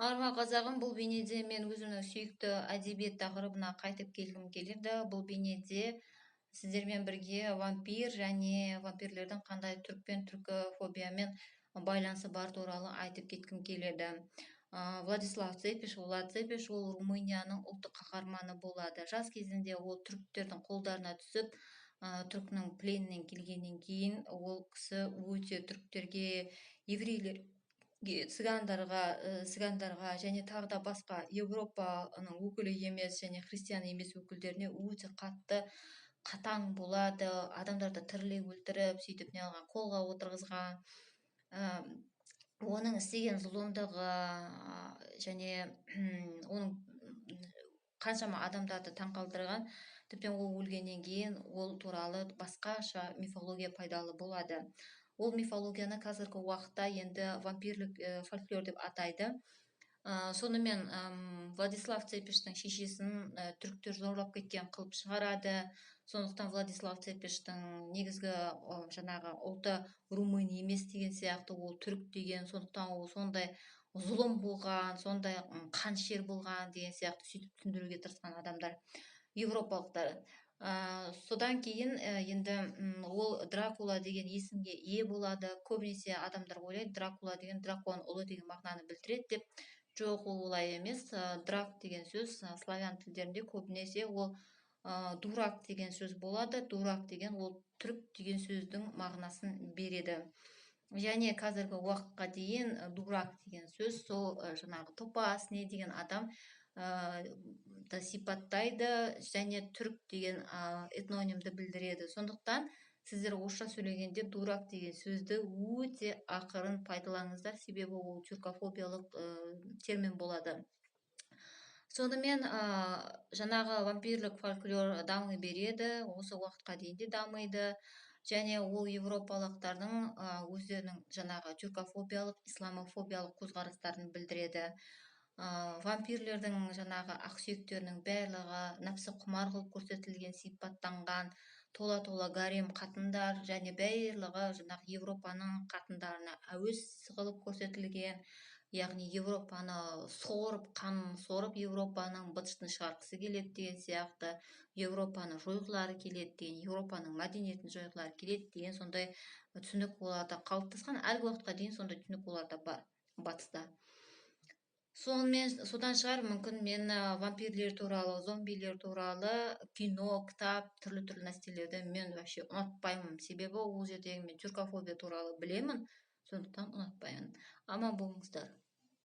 Арма қазағым, бұл бейнеде мен өзімнің сүйікті әдебиет тақырыбына қайтып келгім келеді. Бұл бейнеде сіздермен бірге вампир және вампирлердің қандай түрікпен түркофобиямен байланысы бар туралы айтып кеткім келеді. Владислав Цепиш, Влад Цепиш, ол Румынияның ұлттық қаһарманы болады. Жас кезінде ол түріктердің қолдарына түсіп, түркнің пленінен келгеннен кейін ол кісі өте түріктерге, еврейлер цыгандарға және тағы да басқа Европаның өкілі емес және христиан емес өкілдеріне өте қатты қатаң болады, адамдарды тірілей өлтіріп, сөйтіп неғылған қолға отырғызған. Оның істеген зұлымдығы және оның қаншама адамдарды таңқалдырған, тіптен ол өлгеннен кейін ол туралы басқаша мифология пайдалы болады. Ол мифологияны қазіргі уақытта енді вампирлік фольклор деп атайды. Сонымен Владислав Цепиштің шешесін түріктер зорлап кеткен қылып шығарады. Сондықтан Владислав Цепиштің негізгі жаңағы ұлты румын емес деген сияқты, ол түрік деген, сондықтан ол сондай зұлым болған, сондай қанішер болған деген сияқты сөйтіп түсіндіруге тырысқан адамдар европалықтар. Содан кейін енді ол Дракула деген есімге ие болады. Көбінесе адамдар ойлайды, Дракула деген дракон ұлы деген мағынаны білдіреді деп. Жоқ, ол олай емес. Драк деген сөз славян тілдерінде көбінесе ол дурак деген сөз болады. Дурак деген ол түрік деген сөздің мағынасын береді. Және қазіргі уақытқа дейін дурак деген сөз сол жаңағы топас не деген адам сипаттайды және түрік деген этнонимді білдіреді. Сондықтан сіздер орысша сөйлегенде дурак деген сөзді өте ақырын пайдаланыңыздар, себебі ол тюркофобиялық термин болады. Сонымен жаңағы вампирлік фольклор дами береді, осы уақытқа дейін де дамиды. Және ол европалықтардың өздерінің жаңағы тюркофобиялық, исламофобиялық көзқарастарын білдіреді. Вампирлердің жаңағы ақсүйектерінің барлығы нәпсі құмар қылып көрсетілген, сипаттанған, тола гарем қатындар және барлығы жаңағы Европаның қатындарына әуес қылып көрсетілген. Яғни Европаны сорып, қанын сорып, Европаның быт-шытын шығарғысы келеді деген сияқты, Европаны жойғылары келеді деген, Европаның мәдениетін жойғылары келеді деген сондай түсінік оларда қалыптасқан. Әлгі уақытқа дейін сондай түсінік оларда бар батыста. Содан шығар мүмкін мен вампирлер туралы, зомбилер туралы кино, кітап, түрлі нәрселерді мен вообще ұнатпаймын. Себебі ол жердегі мен тюркофобия туралы білемін, сондықтан ұнатпаймын. Аман болыңыздар.